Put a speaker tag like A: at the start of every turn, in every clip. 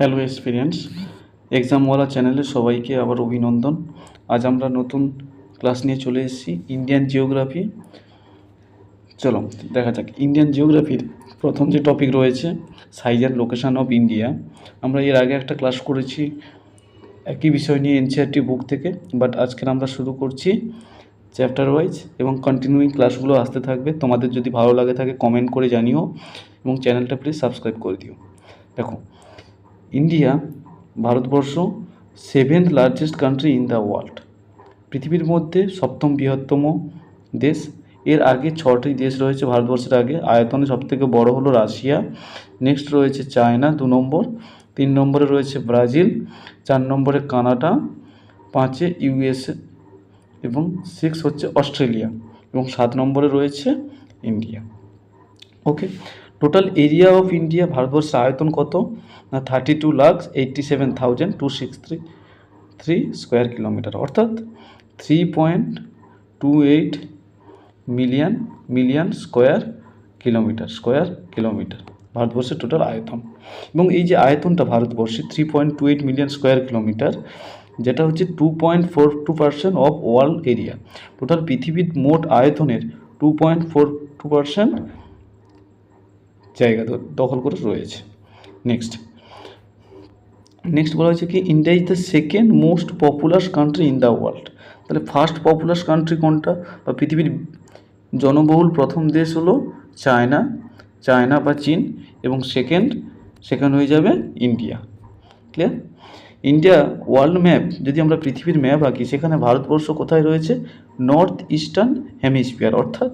A: Hello experience এক্সামওয়ালা চ্যানেলে সবাইকে আবার অভিনন্দন। আজ আমরা নতুন ক্লাস নিয়ে চলে এসেছি ইন্ডিয়ান জিওগ্রাফি। চলো দেখা যাক ইন্ডিয়ান জিওগ্রাফির প্রথম যে টপিক রয়েছে size and location of India. আমরা এর আগে একটা ক্লাস করেছি একই বিষয় নিয়ে এনসিইআরটি বুক থেকে, বাট আজকের আমরা শুরু করছি চ্যাপ্টার ওয়াইজ এবং কন্টিনিউইং ক্লাসগুলো আসতে থাকবে। তোমাদের যদি ভালো লাগে থাকে কমেন্ট করে জানিও এবং চ্যানেলটা প্লিজ সাবস্ক্রাইব করে দিও। দেখো, India Bharatvarsha 7th largest country in the world, পৃথিবীর মধ্যে সপ্তম বৃহত্তম দেশ। এর আগে 6টি দেশ রয়েছে ভারতবর্ষের আগে। আয়তনে সবথেকে বড় হলো রাশিয়া, নেক্সট রয়েছে চায়না 2 নম্বর, 3 নম্বরে রয়েছে ব্রাজিল, 4 নম্বরে কানাডা, 5-এ ইউএসএ এবং 6 হচ্ছে অস্ট্রেলিয়া এবং 7 নম্বরে রয়েছে India. Okay, total area of India, ভারতবর্ষের আয়তন কত না 32,87,263 স্কোয়ার কিলোমিটার, অর্থাৎ 3.28 মিলিয়ন স্কোয়ার কিলোমিটার ভারতবর্ষের টোটাল আয়তন। এবং এই যে আয়তনটা ভারতবর্ষে 3.28 মিলিয়ন স্কোয়ার কিলোমিটার, যেটা হচ্ছে 2.42% অফ ওয়ার্ল্ড এরিয়া। টোটাল পৃথিবীর মোট আয়তনের 2.42% জায়গা দখল করে রয়েছে। নেক্সট বলা হয়েছে কি India is the second most populous country in the world. তাহলে ফার্স্ট পপুলাস কান্ট্রি কোনটা বা পৃথিবীর জনবহুল প্রথম দেশ হলো চায়না বা চীন, এবং সেকেন্ড হয়ে যাবে India. Clear? India world map, যদি আমরা পৃথিবীর ম্যাপ আঁকি সেখানে ভারতবর্ষ কোথায় রয়েছে? নর্থ ইস্টার্ন হেমিস্ফিয়ার, অর্থাৎ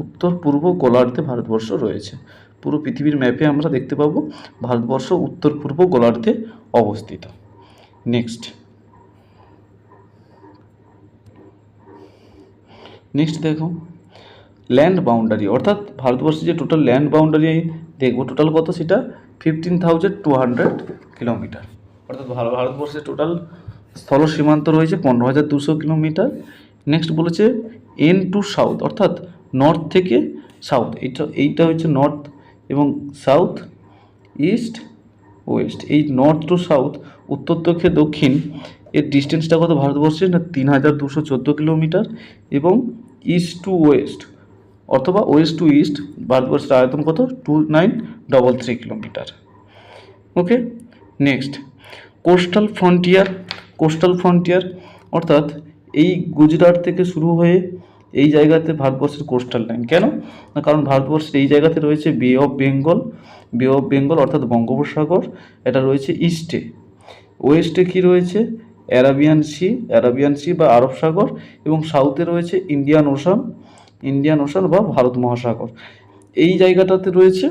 A: উত্তর পূর্ব গোলার্ধে ভারতবর্ষ রয়েছে। পুরো পৃথিবীর ম্যাপে আমরা দেখতে পাবো ভারতবর্ষ উত্তর পূর্ব গোলার্ধে অবস্থিত। নেক্সট দেখো, ল্যান্ড বাউন্ডারি, অর্থাৎ ভারতবর্ষের যে টোটাল ল্যান্ড বাউন্ডারি দেখবো টোটাল কত, সেটা 15,200 কিলোমিটার। অর্থাৎ ভারতবর্ষের টোটাল স্থল সীমান্ত রয়েছে 15,200 কিলোমিটার। নেক্সট বলেছে এন টু সাউথ, অর্থাৎ নর্থ থেকে সাউথ, এইটা হচ্ছে নর্থ এবং সাউথ, ইস্ট ওয়েস্ট। এই নর্থ টু সাউথ, উত্তর থেকে দক্ষিণ, এর ডিস্টেন্সটা কত ভারতবর্ষের না 3,214 কিলোমিটার। এবং ইস্ট টু ওয়েস্ট অথবা ওয়েস্ট টু ইস্ট ভারতবর্ষের আয়তন কত 2933 কিলোমিটার। ওকে, নেক্সট কোস্টাল ফ্রন্টিয়ার, অর্থাৎ এই গুজরাট থেকে শুরু হয়ে এই জায়গাতে ভারতবর্ষের কোস্টাল লাইন। কেন না, কারণ ভারতবর্ষের এই জায়গাতে রয়েছে বে অফ বেঙ্গল অর্থাৎ বঙ্গোপসাগর, এটা রয়েছে ইস্টে। ওয়েস্টে কি রয়েছে? অ্যারাবিয়ান সি বা আরব সাগর, এবং সাউথে রয়েছে ইন্ডিয়ান ওশান বা ভারত মহাসাগর। এই জায়গাটাতে রয়েছে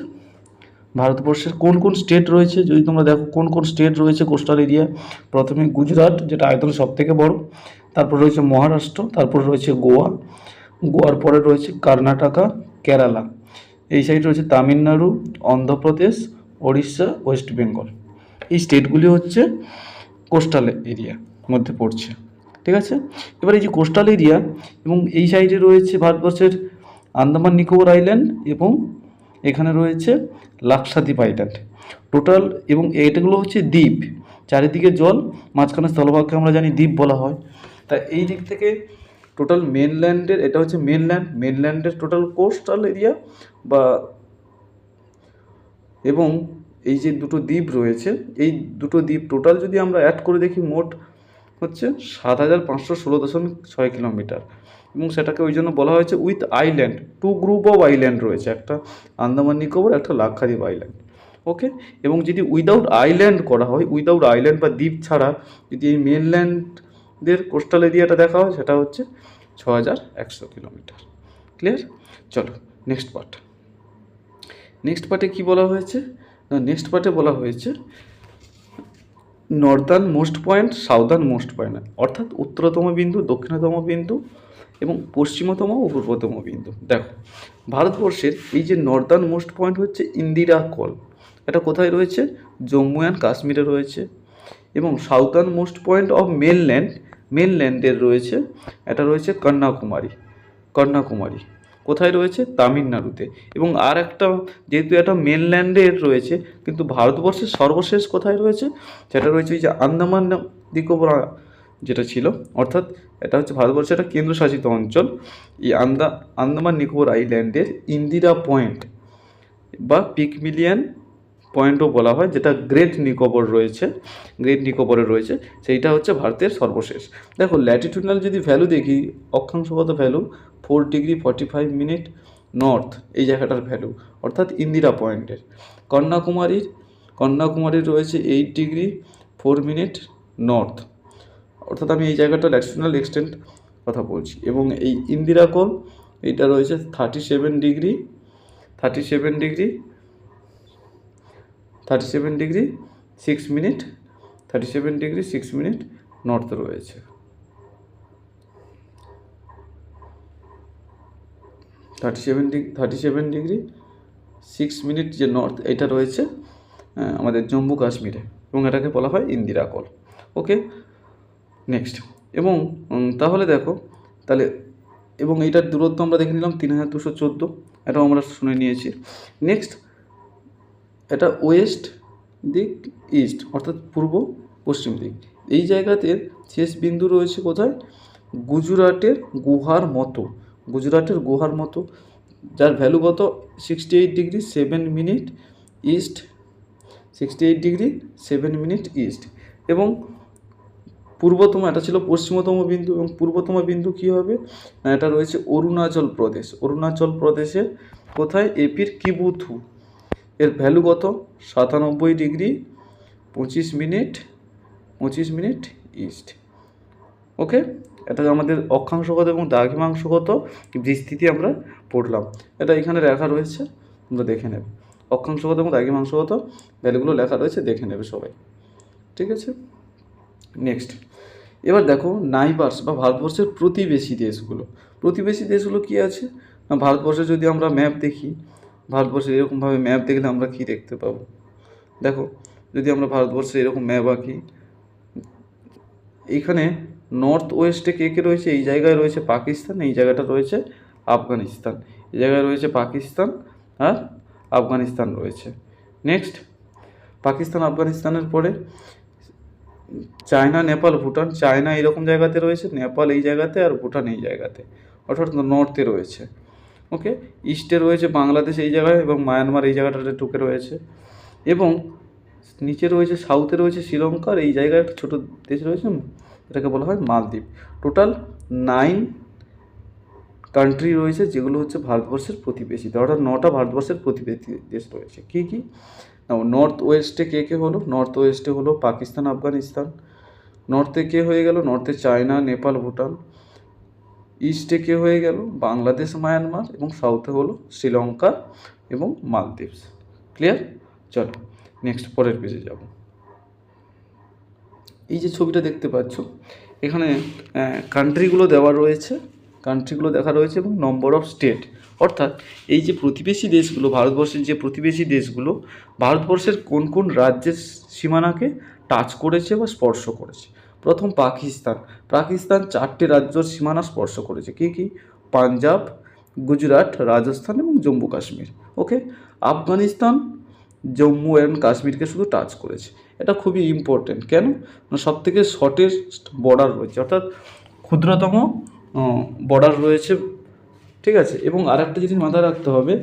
A: ভারতবর্ষের কোন কোন স্টেট রয়েছে, যদি তোমরা দেখো কোন কোন স্টেট রয়েছে কোস্টাল এরিয়া। প্রথমে গুজরাট, যেটা আয়তন সব থেকে বড়, তারপর রয়েছে মহারাষ্ট্র, তারপর রয়েছে গোয়ার পরে রয়েছে কর্ণাটকা, কেরালা। এই সাইড রয়েছে তামিলনাড়ু, অন্ধ্রপ্রদেশ, ওড়িশা, ওয়েস্ট বেঙ্গল। এই স্টেটগুলি হচ্ছে কোস্টাল এরিয়ার মধ্যে পড়ছে। ঠিক আছে, এবার এই যে কোস্টাল এরিয়া এবং এই সাইডে রয়েছে ভারতবর্ষের আন্দামান নিকোবর আইল্যান্ড এবং এখানে রয়েছে লাক্ষাদ্বীপ আইল্যান্ড টোটাল। এবং এইটাগুলো হচ্ছে দ্বীপ, চারিদিকে জল, মাঝখানে স্থলভাগকে আমরা জানি দ্বীপ বলা হয়। তাই এই দিক থেকে টোটাল মেনল্যান্ডের, এটা হচ্ছে মেনল্যান্ডের টোটাল কোস্টাল এরিয়া বা, এবং এই যে দুটো দ্বীপ রয়েছে, এই দুটো দ্বীপ টোটাল যদি আমরা অ্যাড করে দেখি মোট হচ্ছে 7,516.6 কিলোমিটার। এবং সেটাকে ওই জন্য বলা হয়েছে with island, 2 group of island রয়েছে, একটা আন্দামান নিকোবর, একটা লাক্ষাদ্বীপ আইল্যান্ড। ওকে, এবং যদি উইদাউট আইল্যান্ড করা হয়, উইদাউট আইল্যান্ড বা দ্বীপ ছাড়া যদি এই মেনল্যান্ডের কোস্টাল এরিয়াটা দেখা হয়, সেটা হচ্ছে 6,100 কিলোমিটার। ক্লিয়ার? চলো নেক্সট পার্টে কী বলা হয়েছে না, নেক্সট পার্টে বলা হয়েছে Northern most point, southern most point, অর্থাৎ উত্তরতম বিন্দু, দক্ষিণতম বিন্দু এবং পশ্চিমতম ও পূর্বতম বিন্দু। দেখো, ভারতবর্ষের এই যে নর্দার্ন মোস্ট পয়েন্ট হচ্ছে ইন্দিরা কল, এটা কোথায় রয়েছে? জম্মু অ্যান্ড কাশ্মীরে রয়েছে। এবং সাউদার্ন মোস্ট পয়েন্ট অফ মেনল্যান্ডের রয়েছে, এটা রয়েছে কন্যাকুমারী। কোথায় রয়েছে? তামিলনাড়ুতে। এবং আর একটা, যেহেতু এটা মেনল্যান্ডের রয়েছে, কিন্তু ভারতবর্ষের সর্বশেষ কোথায় রয়েছে? সেটা রয়েছে ওই যে আন্দামান নিকোবর যেটা ছিল, অর্থাৎ এটা হচ্ছে ভারতবর্ষের একটা কেন্দ্রশাসিত অঞ্চল। এই আন্দামান নিকোবর আইল্যান্ডের ইন্দিরা পয়েন্ট বা পিকমিলিয়ান পয়েন্টও বলা হয়, যেটা গ্রেট নিকোবরে রয়েছে, সেইটা হচ্ছে ভারতের সর্বশেষ। দেখো ল্যাটিটিউডনাল যদি ভ্যালু দেখি, অক্ষাংশগত ভ্যালু 4°45' নর্থ, এই জায়গাটার ভ্যালু, অর্থাৎ ইন্দিরা পয়েন্টের। কন্যাকুমারীর রয়েছে 8°4' নর্থ, অর্থাৎ আমি এই জায়গাটা ল্যাটিটিউডনাল এক্সটেন্ট কথা বলছি। এবং এই ইন্দিরা কোল এইটা রয়েছে 37°6' নর্থ রয়েছে। 37°6' যে নর্থ, এটা রয়েছে আমাদের জম্মু কাশ্মীরে, এবং এটাকে বলা হয় ইন্দিরা কোল। ওকে, নেক্সট। এবং তাহলে দেখো, তাহলে এবং এইটার দূরত্ব আমরা দেখে নিলাম 3214, এটাও আমরা শুনে নিয়েছি। নেক্সট, এটা ওয়েস্ট দিক, ইস্ট অর্থাৎ পূর্ব পশ্চিম দিক। এই জায়গাতে শেষ বিন্দু রয়েছে কোথায়? গুজরাটের গুহার মতো, যার ভ্যালু কত? 68°7' ইস্ট, 68°7' ইস্ট। এবং পূর্বতম, এটা ছিল পশ্চিমতম বিন্দু, এবং পূর্বতম বিন্দু কী হবে না, এটা রয়েছে অরুণাচল প্রদেশে কোথায়? এপির কিবুথু। এর ভ্যালু কত? 97°25' ইস্ট। ওকে, এটা আমাদের অক্ষাংশগত এবং দ্রাঘিমাংশগত বিস্তৃতি আমরা পড়লাম। এটা এখানে লেখা রয়েছে, তোমরা দেখে নেবে। অক্ষাংশগত এবং দ্রাঘিমাংশগত ভ্যালুগুলো লেখা রয়েছে, দেখে নেবে সবাই, ঠিক আছে। নেক্সট, এবার দেখো নাইবার্স বা ভারতবর্ষের প্রতিবেশী দেশগুলো কী আছে না, ভারতবর্ষে যদি আমরা ম্যাপ দেখি, ভারতবর্ষের এরকমভাবে ম্যাপ দেখলে আমরা কী দেখতে পাবো? দেখো, যদি আমরা ভারতবর্ষে এরকম ম্যাপ আঁকি, এইখানে নর্থ ওয়েস্টে কে রয়েছে? এই জায়গায় রয়েছে পাকিস্তান, এই জায়গাটা রয়েছে আফগানিস্তান, এই জায়গায় রয়েছে পাকিস্তান আর আফগানিস্তান রয়েছে। নেক্সট, পাকিস্তান আফগানিস্তানের পরে চায়না, নেপাল, ভুটান। চায়না এরকম জায়গাতে রয়েছে, নেপাল এই জায়গাতে, আর ভুটান এই জায়গাতে, অর্থাৎ নর্থে রয়েছে। ওকে, ইস্টে রয়েছে বাংলাদেশ এই জায়গায়, এবং মায়ানমার এই জায়গাটাতে ঢুকে রয়েছে। এবং নিচে রয়েছে, সাউথে রয়েছে শ্রীলঙ্কার এই জায়গায় একটা ছোটো দেশ রয়েছে, এটাকে বলা হয় মালদ্বীপ। টোটাল 9 কান্ট্রি রয়েছে, যেগুলো হচ্ছে ভারতবর্ষের প্রতিবেশী, অর্থাৎ 9টা ভারতবর্ষের প্রতিবেশী দেশ রয়েছে। কী কী? নর্থ ওয়েস্টে কে হলো? নর্থ ওয়েস্টে হলো পাকিস্তান, আফগানিস্তান। নর্থে কে হয়ে গেল? নর্থে চায়না, নেপাল, ভুটান। ইস্টে কে হয়ে গেল? বাংলাদেশ, মায়ানমার। এবং সাউথে হলো শ্রীলঙ্কা এবং মালদ্বীপস। ক্লিয়ার? চলো নেক্সট, পরের পেজে যাব। এই যে ছবিটা দেখতে পাচ্ছ, এখানে কান্ট্রিগুলো দেওয়া রয়েছে, কান্ট্রিগুলো দেখা রয়েছে, এবং নম্বর অফ স্টেট, অর্থাৎ এই যে প্রতিবেশী দেশগুলো, ভারতবর্ষের যে প্রতিবেশী দেশগুলো, ভারতবর্ষের কোন কোন রাজ্যের সীমানাকে টাচ করেছে বা স্পর্শ করেছে। প্রথম পাকিস্তান 4টে রাজ্যর সীমানা স্পর্শ করেছে। কী কী? পাঞ্জাব, গুজরাট, রাজস্থান এবং জম্মু কাশ্মীর। ওকে, আফগানিস্তান জম্মু অ্যান্ড কাশ্মীরকে শুধু টাচ করেছে। এটা খুবই ইম্পর্টেন্ট। কেন? না, সবথেকে শর্টেস্ট বর্ডার রয়েছে, অর্থাৎ ক্ষুদ্রতম বর্ডার রয়েছে, ঠিক আছে। এবং আরেকটা জিনিস মাথায় রাখতে হবে,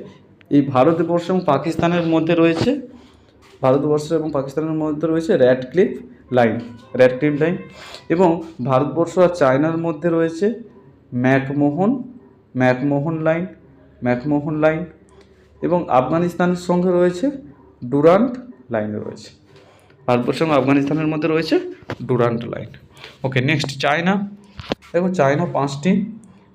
A: এই ভারতবর্ষ এবং পাকিস্তানের মধ্যে রয়েছে, র্যাডক্লিফ লাইন, এবং ভারতবর্ষ আর চায়নার মধ্যে রয়েছে ম্যাকমোহন লাইন, এবং আফগানিস্তানের সঙ্গে রয়েছে ডুরান্ট লাইন রয়েছে। ভারতবর্ষ এবং আফগানিস্তানের মধ্যে রয়েছে ডুরান্ট লাইন। ওকে, নেক্সট, চায়না। দেখো, চায়না 5টি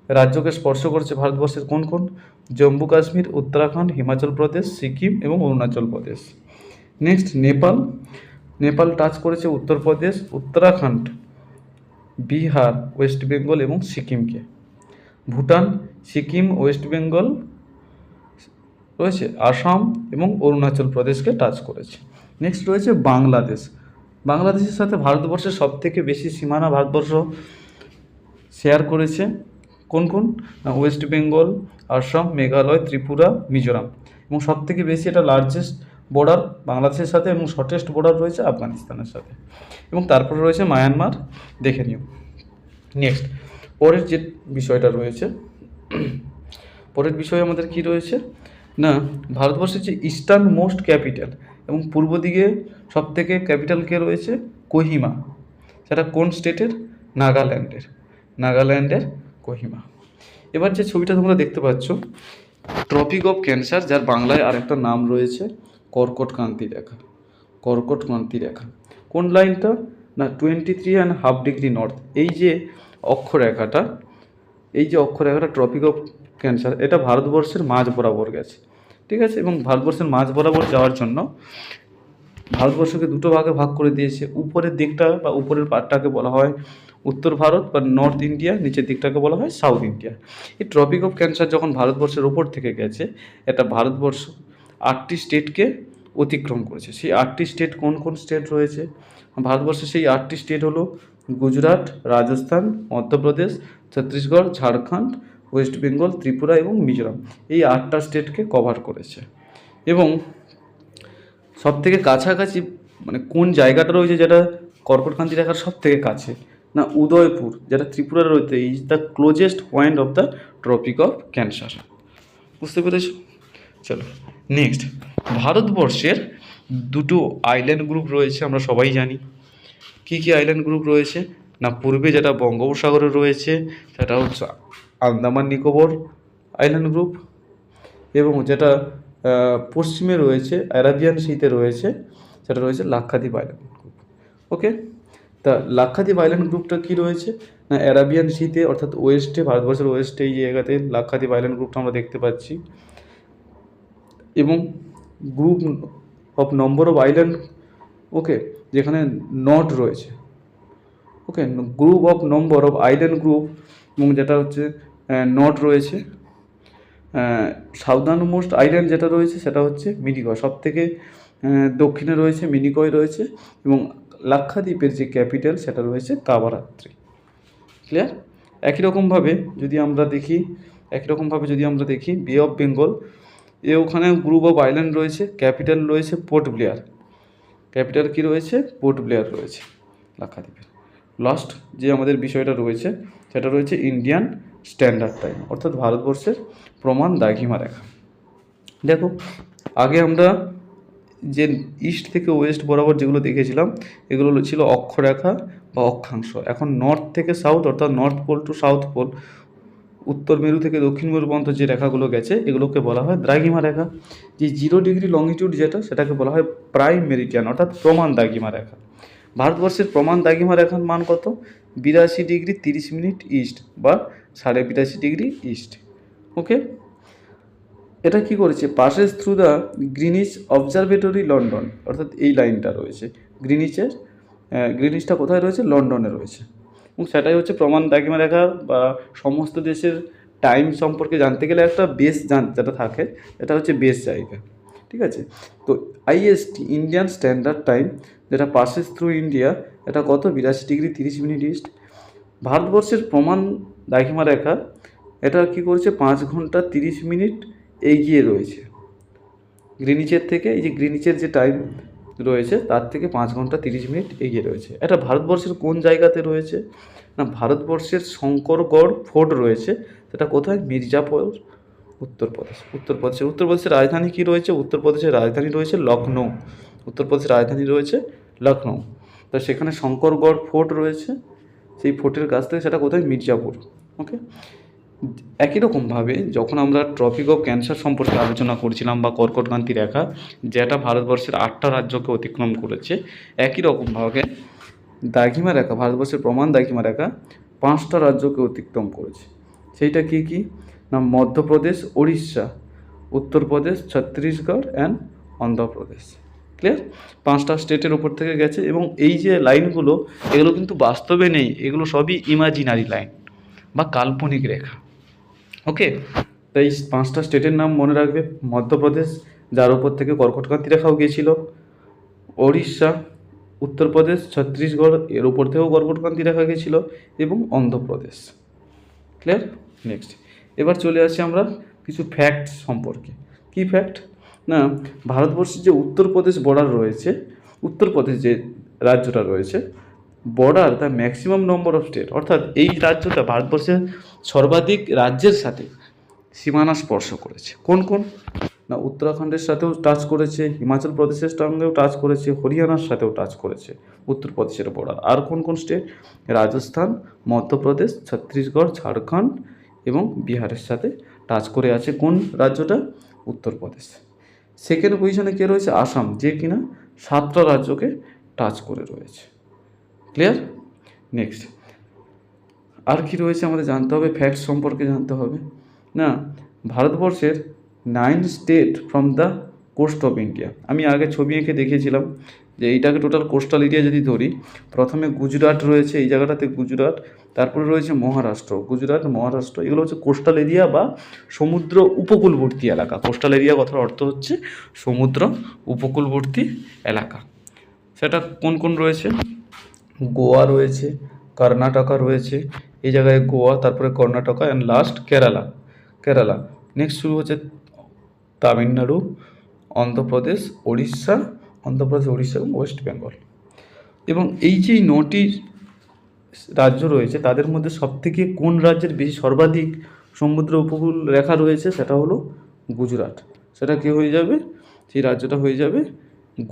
A: রাজ্যকে স্পর্শ করেছে ভারতবর্ষের। কোন কোন? জম্মু কাশ্মীর, উত্তরাখণ্ড, হিমাচল প্রদেশ, সিকিম এবং অরুণাচল প্রদেশ। নেক্সট, নেপাল টাচ করেছে উত্তরপ্রদেশ, উত্তরাখণ্ড, বিহার, ওয়েস্ট বেঙ্গল এবং সিকিমকে। ভুটান, সিকিম, ওয়েস্ট বেঙ্গল রয়েছে, আসাম এবং অরুণাচল প্রদেশকে টাচ করেছে। নেক্সট রয়েছে বাংলাদেশের সাথে ভারতবর্ষের সবথেকে বেশি সীমানা ভারতবর্ষ শেয়ার করেছে কোন কোন না ওয়েস্ট বেঙ্গল, আসাম, মেঘালয়, ত্রিপুরা, মিজোরাম। এবং সবথেকে বেশি এটা লার্জেস্ট বর্ডার বাংলাদেশের সাথে এবং শর্টেস্ট বর্ডার রয়েছে আফগানিস্তানের সাথে। এবং তারপরে রয়েছে মায়ানমার, দেখে নিও। নেক্সট পরের যে বিষয়টা রয়েছে, পরের বিষয় আমাদের কি রয়েছে না ভারতবর্ষের যে ইস্টার্ন মোস্ট ক্যাপিটাল এবং পূর্ব দিকে সবথেকে ক্যাপিটাল কে রয়েছে কোহিমা, সেটা কোন স্টেটের নাগাল্যান্ডের কোহিমা। এবার যে ছবিটা তোমরা দেখতে পাচ্ছ ট্রপিক অফ ক্যান্সার, যার বাংলায় আরেকটা নাম রয়েছে কর্কটক্রান্তি রেখা। কোন লাইনটা না 23.5 ডিগ্রি নর্থ। এই যে অক্ষরেখাটা ট্রপিক অফ ক্যান্সার, এটা ভারতবর্ষের মাঝ বরাবর গেছে, ঠিক আছে। এবং ভারতবর্ষের মাঝ বরাবর যাওয়ার জন্য ভারতবর্ষকে দুটো ভাগে ভাগ করে দিয়েছে। উপরের দিকটা বা উপরের পার্টটাকে বলা হয় উত্তর ভারত বা নর্থ ইন্ডিয়া, নিচের দিকটাকে বলা হয় সাউথ ইন্ডিয়া। এই ট্রপিক অফ ক্যান্সার যখন ভারতবর্ষের ওপর থেকে গেছে, এটা ভারতবর্ষ 8টি স্টেটকে অতিক্রম করেছে। সেই 8টি স্টেট কোন কোন স্টেট রয়েছে ভারতবর্ষে? সেই 8টি স্টেট হলো গুজরাট, রাজস্থান, মধ্যপ্রদেশ, ছত্তিশগড়, ঝাড়খণ্ড, ওয়েস্ট বেঙ্গল, ত্রিপুরা এবং মিজোরাম। এই 8টা স্টেটকে কভার করেছে। এবং সব থেকে কাছাকাছি মানে কোন জায়গাটা রয়েছে যেটা কর্কটক্রান্তি রেখার সব থেকে কাছে না উদয়পুর, যেটা ত্রিপুরার রয়েছে, is the closest point of the Tropic of Cancer. বুঝতে পেরেছ? চলো নেক্সট, ভারতবর্ষের দুটো আইল্যান্ড গ্রুপ রয়েছে, আমরা সবাই জানি। কি কি আইল্যান্ড গ্রুপ রয়েছে না পূর্বে যেটা বঙ্গোপসাগরে রয়েছে সেটা হচ্ছে আন্দামান নিকোবর আইল্যান্ড গ্রুপ, এবং যেটা পশ্চিমে রয়েছে অ্যারাবিয়ান সিতে রয়েছে সেটা রয়েছে লাক্ষাদ্বীপ আইল্যান্ড গ্রুপ। ওকে, তা লাক্ষাদ্বীপ আইল্যান্ড গ্রুপটা কি রয়েছে না অ্যারাবিয়ান সিতে, অর্থাৎ ওয়েস্টে, ভারতবর্ষের ওয়েস্টে এই জায়গাতে লাক্ষাদ্বীপ আইল্যান্ড গ্রুপটা আমরা দেখতে পাচ্ছি। এবং group of number of island, okay, যেখানে নট রয়েছে, okay, group of number of island group, এবং যেটা হচ্ছে নট রয়েছে। সাউদার্ন মোস্ট আইল্যান্ড যেটা রয়েছে সেটা হচ্ছে মিনিকয়, সব থেকে দক্ষিণে রয়েছে মিনিকয় রয়েছে। এবং লাক্ষাদ্বীপের যে ক্যাপিটাল সেটা রয়েছে কাবারাত্রি। ক্লিয়ার? একই রকমভাবে যদি আমরা দেখি বে অফ বেঙ্গল, ওখানে গ্রুপ অফ আইল্যান্ড রয়েছে, ক্যাপিটাল রয়েছে পোর্ট ব্লেয়ার। ক্যাপিটাল কি রয়েছে? পোর্ট ব্লেয়ার রয়েছে লাক্ষাদ্বীপের। লাস্ট যে আমাদের বিষয়টা রয়েছে সেটা রয়েছে ইন্ডিয়ান স্ট্যান্ডার্ড টাইম, অর্থাৎ ভারতবর্ষের প্রমাণ দ্রাঘিমা রেখা। দেখো আগে আমরা যে ইস্ট থেকে ওয়েস্ট বরাবর যেগুলো দেখেছিলাম এগুলো ছিল অক্ষরেখা বা অক্ষাংশ। এখন নর্থ থেকে সাউথ, অর্থাৎ north pole to south pole, উত্তর মেরু থেকে দক্ষিণ মেরু পর্যন্ত যে রেখাগুলো গেছে এগুলোকে বলা হয় দ্রাঘিমা রেখা। যে 0 ডিগ্রি লংজিটিউড যেটা সেটাকে বলা হয় প্রাইম মেরিডিয়ান, অর্থাৎ প্রমাণ দ্রাঘিমা রেখা। ভারতবর্ষের প্রমাণ দ্রাঘিমা রেখার মান কত? 82 ডিগ্রি 30 মিনিট ইস্ট বা 82.5 ডিগ্রি ইস্ট। ওকে, এটা কি করেছে? Passes through the Greenwich observatory London, অর্থাৎ এই লাইনটা রয়েছে গ্রিনিচটা কোথায় রয়েছে? লন্ডনে রয়েছে। এবং সেটাই হচ্ছে প্রমাণ দ্রাঘিমা রেখা বা সমস্ত দেশের টাইম সম্পর্কে জানতে গেলে একটা বেস যেটা থাকে এটা হচ্ছে বেস জায়গা, ঠিক আছে। তো আইএসটি ইন্ডিয়ান স্ট্যান্ডার্ড টাইম যেটা পাসেস থ্রু ইন্ডিয়া, এটা কত? 82 ডিগ্রি 30 মিনিট ইস্ট। ভারতবর্ষের প্রমাণ দ্রাঘিমা রেখা এটা কী করেছে? 5 ঘন্টা 30 মিনিট এগিয়ে রয়েছে গ্রিনিচের থেকে। এই যে গ্রিনিচের যে টাইম রয়েছে তার থেকে 5 ঘন্টা 30 মিনিট এগিয়ে রয়েছে। এটা ভারতবর্ষের কোন জায়গাতে রয়েছে না ভারতবর্ষের শঙ্করগড় ফোর্ট রয়েছে, সেটা কোথায়? মির্জাপুর, উত্তরপ্রদেশের রাজধানী কি রয়েছে? উত্তরপ্রদেশের রাজধানী রয়েছে লখনৌ। তো সেখানে শঙ্করগড় ফোর্ট রয়েছে, সেই ফোর্টের কাছ থেকে সেটা কোথায়? মির্জাপুর। ওকে, একই রকমভাবে যখন আমরা ট্রপিক অফ ক্যান্সার সম্পর্কে আলোচনা করছিলাম বা কর্কটক্রান্তি রেখা যেটা ভারতবর্ষের 8টা রাজ্যকে অতিক্রম করেছে, একই রকমভাবে দ্রাঘিমা রেখা, ভারতবর্ষের প্রমাণ দ্রাঘিমা রেখা 5টা রাজ্যকে অতিক্রম করেছে। সেইটা কি কি না মধ্যপ্রদেশ, উড়িষ্যা, উত্তরপ্রদেশ, ছত্তিশগড় অ্যান্ড অন্ধ্রপ্রদেশ। ক্লিয়ার? 5টা স্টেটের উপর থেকে গেছে। এবং এই যে লাইনগুলো এগুলো কিন্তু বাস্তবে নেই, এগুলো সবই ইমাজিনারি লাইন বা কাল্পনিক রেখা। ওকে, তাই 5টা স্টেটের নাম মনে রাখবে। মধ্যপ্রদেশ, যার উপর থেকে কর্কটক্রান্তি রেখাও গিয়েছিল, ওড়িশা, উত্তরপ্রদেশ, ছত্তিশগড়, এর উপর থেকেও কর্কটক্রান্তি রেখা গিয়েছিল, এবং অন্ধ্রপ্রদেশ। ক্লিয়ার? নেক্সট, এবার চলে আসি আমরা কিছু ফ্যাক্ট সম্পর্কে। কি ফ্যাক্ট না, ভারতবর্ষের যে উত্তরপ্রদেশ বর্ডার রয়েছে, উত্তরপ্রদেশ যে রাজ্যটা রয়েছে, border the maximum number of state, অর্থাৎ এই রাজ্যটা ভারতবর্ষের সর্বাধিক রাজ্যের সাথে সীমানা স্পর্শ করেছে। কোন কোন না, উত্তরাখণ্ডের সাথেও টাচ করেছে, হিমাচল প্রদেশের সঙ্গেও টাচ করেছে, হরিয়ানার সাথেও টাচ করেছে উত্তরপ্রদেশের বর্ডার। আর কোন কোন স্টেট, রাজস্থান, মধ্যপ্রদেশ, ছত্তিশগড়, ঝাড়খণ্ড এবং বিহারের সাথে টাচ করে আছে কোন রাজ্যটা, উত্তরপ্রদেশ। সেকেন্ড পজিশনে কে রয়েছে, আসাম, যে কিনা 7টা রাজ্যকে টাচ করে রয়েছে। ক্লিয়ার? নেক্সট, আর কি রয়েছে আমাদের জানতে হবে, ফ্যাক্টস সম্পর্কে জানতে হবে না। ভারতবর্ষের 9 state from the coast of India, আমি আগে ছবি এঁকে দেখিয়েছিলাম যে এইটাকে টোটাল কোস্টাল এরিয়া যদি ধরি, প্রথমে গুজরাট রয়েছে, এই জায়গাটাতে গুজরাট, তারপরে রয়েছে মহারাষ্ট্র, গুজরাট, মহারাষ্ট্র, এগুলো হচ্ছে কোস্টাল এরিয়া বা সমুদ্র উপকূলবর্তী এলাকা। কোস্টাল এরিয়া কথার অর্থ হচ্ছে সমুদ্র উপকূলবর্তী এলাকা। সেটা কোন কোন রয়েছে, গোয়া রয়েছে, কর্ণাটকা রয়েছে, এই জায়গায় গোয়া, তারপরে Karnataka and last Kerala. Next শুরু হচ্ছে তামিলনাড়ু, অন্ধ্রপ্রদেশ, উড়িষ্যা এবং ওয়েস্ট বেঙ্গল। এবং এই যে 9টি রাজ্য রয়েছে তাদের মধ্যে সবথেকে কোন রাজ্যের বেশি সর্বাধিক সমুদ্র উপকূল রেখা রয়েছে, সেটা হলো গুজরাট। সেটা কি হয়ে যাবে, সেই রাজ্যটা হয়ে যাবে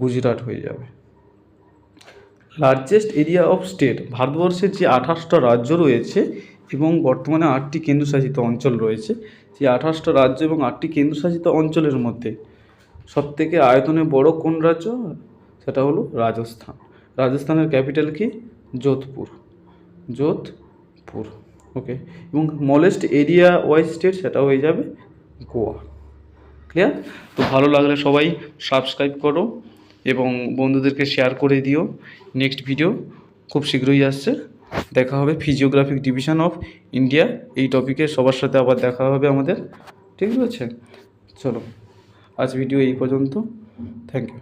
A: গুজরাট হয়ে যাবে। লার্জেস্ট এরিয়া অফ স্টেট, ভারতবর্ষের যে 28টা রাজ্য রয়েছে এবং বর্তমানে 8টি কেন্দ্রশাসিত অঞ্চল রয়েছে, সেই 28টা রাজ্য এবং 8টি কেন্দ্রশাসিত অঞ্চলের মধ্যে সবথেকে আয়তনে বড় কোন রাজ্য, সেটা হলো রাজস্থান। রাজস্থানের ক্যাপিটাল কি, যোধপুর। ওকে। এবং স্মলেস্ট এরিয়া ওয়াইজ স্টেট, সেটা হয়ে যাবে গোয়া। ক্লিয়ার? তো ভালো লাগলে সবাই সাবস্ক্রাইব করো এবং বন্ধুদেরকে শেয়ার করে দিও। নেক্সট ভিডিও খুব শীঘ্রই আসছে, দেখা হবে ফিজিওগ্রাফিক ডিভিশন অফ ইন্ডিয়া, এই টপিকে সবার সাথে আবার দেখা হবে আমাদের। ঠিক আছে, চলো আজ ভিডিও এই পর্যন্ত। Thank you.